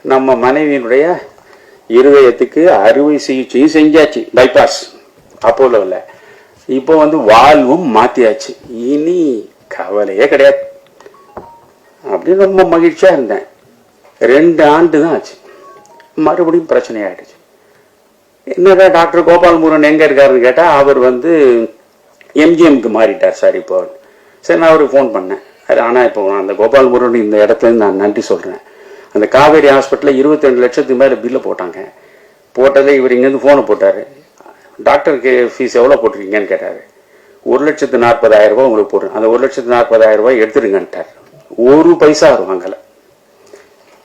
நம்ம மனைவியினுடைய இருதயத்துக்கு அறுவை சிகிச்சையும் செஞ்சாச்சு, பைபாஸ் அப்போலோவில். இப்போ வாழ்வும் மாத்தியாச்சு, இனி கவலையே கிடையாது அப்படின்னு ரொம்ப மகிழ்ச்சியா இருந்தேன். 2 ஆண்டு தான் ஆச்சு, மறுபடியும் பிரச்சனை ஆயிடுச்சு. என்னடா டாக்டர் கோபால் முருகன் எங்க இருக்காருன்னு கேட்டா அவர் எம்ஜிஎம்க்கு மாறிட்டார் சார் இப்போ. சரி, நான் அவருக்கு ஃபோன் பண்ணேன். ஆனா இப்போ அந்த கோபால் முருகன் இந்த இடத்துல நான் நன்றி சொல்றேன். அந்த காவேரி ஹாஸ்பிட்டலில் 22 லட்சத்துக்கு மேலே பில்லு போட்டாங்க. போட்டதே இவர் இங்கேருந்து ஃபோனை போட்டார். டாக்டருக்கு ஃபீஸ் எவ்வளோ போட்டிருக்கீங்கன்னு கேட்டார். 1,40,000 ரூபாய் உங்களுக்கு போடுறேன், அந்த 1,40,000 ரூபாய் எடுத்துருங்கன்ட்டார். 1 பைசா அவர் வாங்கலை,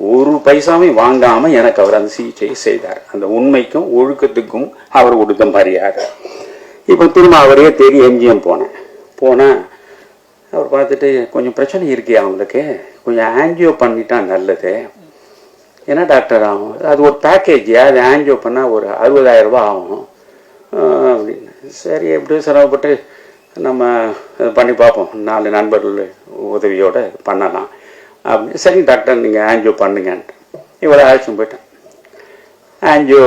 1 பைசாவும் வாங்காம எனக்கு அவர் அந்த சிகிச்சையை செய்தார். அந்த உண்மைக்கும் ஒழுக்கத்துக்கும் அவர் கொடுத்த மரியாதை. இப்போ திரும்ப அவரே தேடி எம்ஜிஎம் போனேன். அவர் பார்த்துட்டு கொஞ்சம் பிரச்சனை இருக்கே அவங்களுக்கு, கொஞ்சம் ஆன்ஜியோ பண்ணிட்டா நல்லது. என்ன டாக்டர் ஆகும்? அது ஒரு பேக்கேஜ், அது ஆன்ஜியோ பண்ணால் ஒரு 60,000 ரூபாய் ஆகும் அப்படின்னு. சரி, எப்படியும் சிரமப்பட்டு நம்ம பண்ணி பார்ப்போம், 4 நண்பர்கள் உதவியோடு பண்ணலாம் அப்படி. சரி டாக்டர், நீங்கள் ஆன்ஜியோ பண்ணுங்கன்ட்டு இவ்வளோ அழைச்சும் போயிட்டேன். ஆன்ஜியோ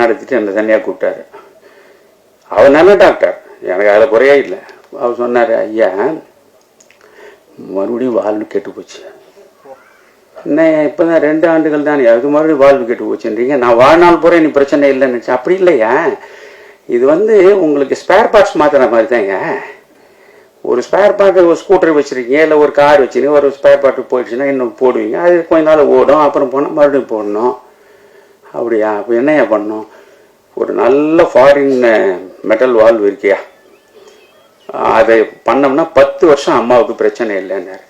நடத்திட்டு என்னை தனியாக கூப்பிட்டாரு. அவர் நல்ல டாக்டர், எனக்கு அதில் குறையே இல்லை. அவர் சொன்னார், ஐயா மறுபடியும் வாழ்வு கெட்டு போச்சு. என்ன இப்போ தான் 2 ஆண்டுகள் தானே, அது மறுபடியும் வாழ்வு கெட்டு போச்சுன்றீங்க. நான் வாழ்நாள் போகிறேன், நீ பிரச்சனை இல்லைன்னு நினச்சேன். அப்படி இல்லையா, இது உங்களுக்கு ஸ்பேர் பார்ட்ஸ் மாற்றுற மாதிரி தாங்க. ஒரு ஸ்பேர் பார்ட், ஒரு ஸ்கூட்டர் வச்சுருக்கீங்க, இல்லை ஒரு கார் வச்சுருக்கீங்க, ஒரு ஸ்பேர் பார்ட்டு போயிடுச்சுன்னா இன்னும் போடுவீங்க, அது கொஞ்ச நாள் ஓடும், அப்புறம் போனால் மறுபடியும் போடணும். அப்படியா? அப்போ என்னையா பண்ணணும்? ஒரு நல்ல ஃபாரின் மெட்டல் வால்வ் இருக்கியா, அதை பண்ணோம்னா 10 வருஷம் அம்மாவுக்கு பிரச்சனை இல்லைன்னாரு.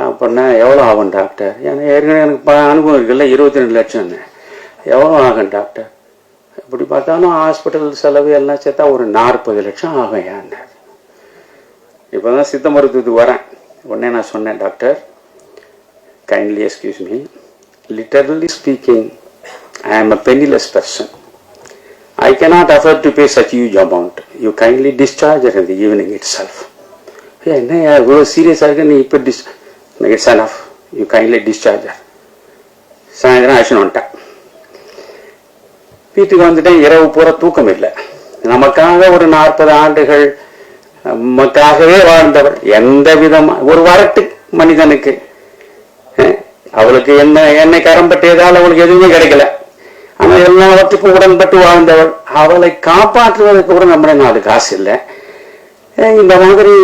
அப்படின்னா எவ்வளோ ஆகும் டாக்டர்? ஏன்னா ஏற்கனவே எனக்கு அனுபவம் இருக்குல்ல, 22 லட்சம்னு. எவ்வளோ ஆகும் டாக்டர்? இப்படி பார்த்தாலும் ஹாஸ்பிட்டல் செலவு எல்லாம் சேர்த்தா ஒரு 40 லட்சம் ஆகும் ஏன்னார். இப்போ தான் சித்த மருத்துவத்துக்கு வரேன். உடனே நான் சொன்னேன், doctor kindly excuse me, literally speaking I ஆம் அ பெனிலெஸ் person. I cannot afford to pay such huge amount. You kindly discharge her in the evening itself. என்ன இவ்வளோ சீரியஸாக இருக்கு, நீ இப்போ it's enough. You kindly discharge her. சாயந்தரம் ஆக்ஷன் வந்துட்டேன். வீட்டுக்கு வந்துட்டேன். இரவு பூரா தூக்கம் இல்லை. நமக்காக ஒரு 40 ஆண்டுகள் நமக்காகவே வாழ்ந்தவர், எந்த விதமா ஒரு வரட்டு மனிதனுக்கு, அவளுக்கு என்னை கரம்பட்டதால் அவளுக்கு எதுவுமே கிடைக்கல. ஆனா எல்லாவற்றுக்கும் உடன்பட்டு வாழ்ந்தவள், அவளை காப்பாற்றுவதற்கு கூட நம்மளே 4 காசு இல்லை. இந்த மாதிரி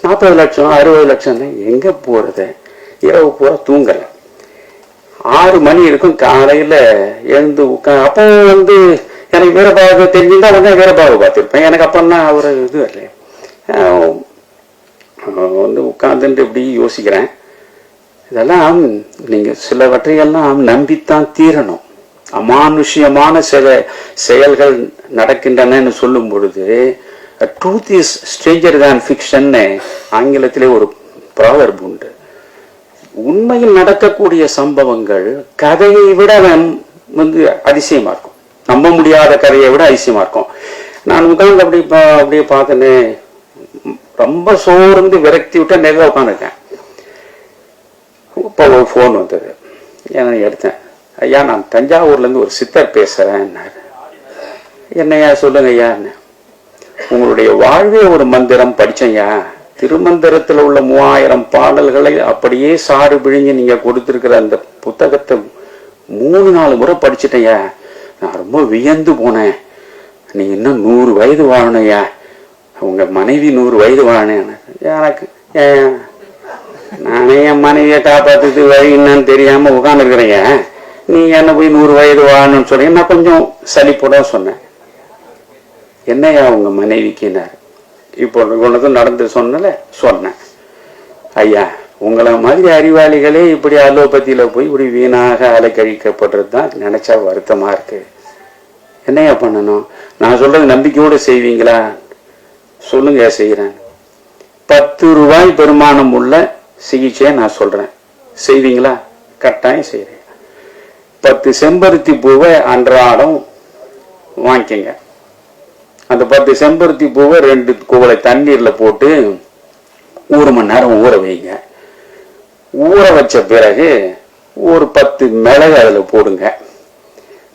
40 லட்சம் 60 லட்சம் எங்க போறது? இரவு பூரா தூங்கல. 6 மணி இருக்கும், காலையில எழுந்து அப்போ எனக்கு வீரபாகு தெரிஞ்சிருந்தா உடனே வீரபாகு பார்த்துருப்பேன். எனக்கு அப்பெல்லாம் அவர் இது வரல. உட்கார்ந்துட்டு இப்படி யோசிக்கிறேன், இதெல்லாம் நீங்க சிலவற்றையெல்லாம் நம்பித்தான் தீரணும். அமானுஷ்யமான சில செயல்கள் நடக்கின்றன சொல்லும் பொழுது, truth is Stranger than fiction ஆங்கிலத்திலே ஒரு ப்ராவர்ப் உண்டு. உண்மையில் நடக்கக்கூடிய சம்பவங்கள் கதையை விட அதிசயமா இருக்கும், நம்ப முடியாத கதையை விட அதிசயமா இருக்கும். நான் உட்கார்ந்து அப்படியே பார்த்தேன்னு ரொம்ப சோர்ந்து விரக்தி விட்டு நேரில் உட்காந்துருக்கேன். இப்போ ஒரு ஃபோன் வந்தது, ஏன்னா எடுத்தேன். ஐயா, நான் தஞ்சாவூர்லேருந்து ஒரு சித்தர் பேசுகிறேன். என்னையா சொல்லுங்க ஐயா. உங்களுடைய வாழ்வே ஒரு மந்திரம் படிச்சையா, திருமந்திரத்தில் உள்ள 3000 பாடல்களை அப்படியே சாறு பிழிஞ்சு நீங்க கொடுத்துருக்கிற அந்த புத்தகத்தை 3-4 முறை படிச்சுட்டேயா. நான் ரொம்ப வியந்து போனேன். நீ இன்னும் 100 வயது வாழணையா, உங்க மனைவி 100 வயது வாழனேன்னு. எனக்கு நானே என் மனைவியை காப்பாத்துறது வழி என்னன்னு தெரியாம உட்காந்துருக்கிறேன். நீங்க என்ன போய் 100 வயது வாழணும்னு சொன்னீங்க. நான் கொஞ்சம் சலிப்போட சொன்னேன். என்னையா உங்க மனைவிக்குனாரு. இப்போ உனக்கும் நடந்து சொன்னேன். ஐயா, உங்களை மாதிரி அறிவாளிகளே இப்படி அலோபதியில போய் இப்படி வீணாக அலைக்கழிக்கப்படுறது தான் நினைச்சா வருத்தமா இருக்கு. என்னையா பண்ணணும்? நான் சொல்றது நம்பிக்கையோடு செய்வீங்களா? சொல்லுங்க, செய்யறேன். 10 ரூபாய் பெருமானம் உள்ள சிகிச்சையை நான் சொல்றேன், செய்வீங்களா? கட்டாயம் செய்யறேன். 10 செம்பருத்தி பூவை அன்றாடம் வாங்கிக்கங்க. அந்த 10 செம்பருத்தி பூவை 2 குவளை தண்ணீர்ல போட்டு 1 மணி நேரம் ஊற வைங்க. ஊற வச்ச பிறகு ஒரு 10 மிளகு அதுல போடுங்க.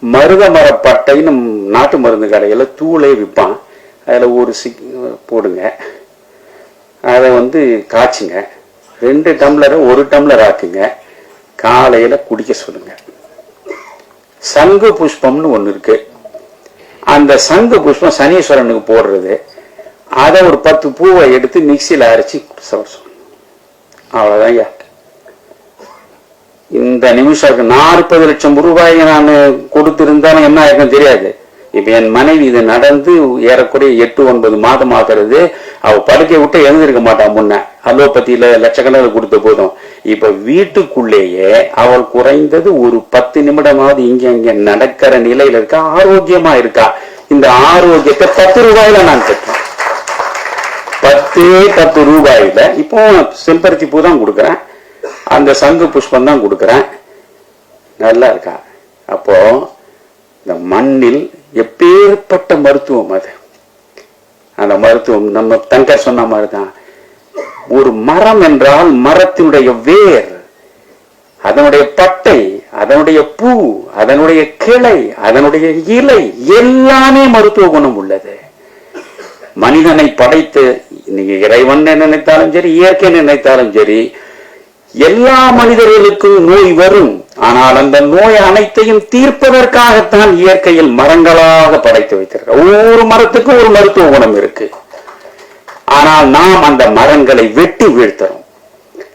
மருத மரப்பட்டைன்னு நாட்டு மருந்து கடையில தூளே விற்பான், அதுல ஒரு போடுங்க. அதை காய்ச்சுங்க. 2 டம்ளரை 1 டம்ளர் ஆக்குங்க. காலையில குடிக்க சொல்லுங்க. சங்கு புஷ்பம்னு ஒண்ணு இருக்கு. அந்த சங்கு புஷ்பம் சனீஸ்வரனுக்கு போடுறது. அதை ஒரு 10 பூவை எடுத்து மிக்சியில அரைச்சி சொல்லணும். அவ்வளவுதான். இந்த நிமிஷம் 40 லட்சம் ரூபாய் நான் கொடுத்திருந்தாலும் என்ன ஆயிருக்கும் தெரியாது. இப்ப என் மனைவி இது நடந்து ஏறக்குறைய 8-9 மாதம் ஆகிறது. அவ படுக்கை விட்டு எழுந்திருக்க மாட்டான். முன்ன அலோபதியில லட்சக்கணக்கில் கொடுத்த போதும் இப்ப வீட்டுக்குள்ளேயே அவள் குறைந்தது ஒரு 10 நிமிடமாவது இங்க நடக்கிற நிலையில இருக்கா, ஆரோக்கியமா இருக்கா. இந்த ஆரோக்கியத்தை 10 ரூபாயில நான் பெற்றேன். 10 ரூபாயில இப்போ செம்பருத்தி பூ தான் கொடுக்குறேன், அந்த சங்கு புஷ்பம் தான் கொடுக்குறேன். நல்லா இருக்கா? அப்போ இந்த மண்ணில் எப்பேற்பட்ட மருத்துவம் அது. அந்த மருத்துவம் நம்ம தங்கர் சொன்ன மாதிரிதான். ஒரு மரம் என்றால் மரத்தினுடைய வேர், அதனுடைய பட்டை, அதனுடைய பூ, அதனுடைய கிளை, அதனுடைய இலை எல்லாமே மருத்துவ குணம் உள்ளது. மனிதனை படைத்து நீங்க இறைவன் நினைத்தாலும் சரி, இயற்கை நினைத்தாலும் சரி, எல்லா மனிதர்களுக்கும் நோய் வரும். ஆனால் அந்த நோய் அனைத்தையும் தீர்ப்பதற்காகத்தான் இயற்கையில் மரங்களாக படைத்து வைத்திருக்க. ஒவ்வொரு மரத்துக்கும் ஒரு மருத்துவ குணம் இருக்கு. ஆனால் நாம் அந்த மரங்களை வெட்டி வீழ்த்துறோம்.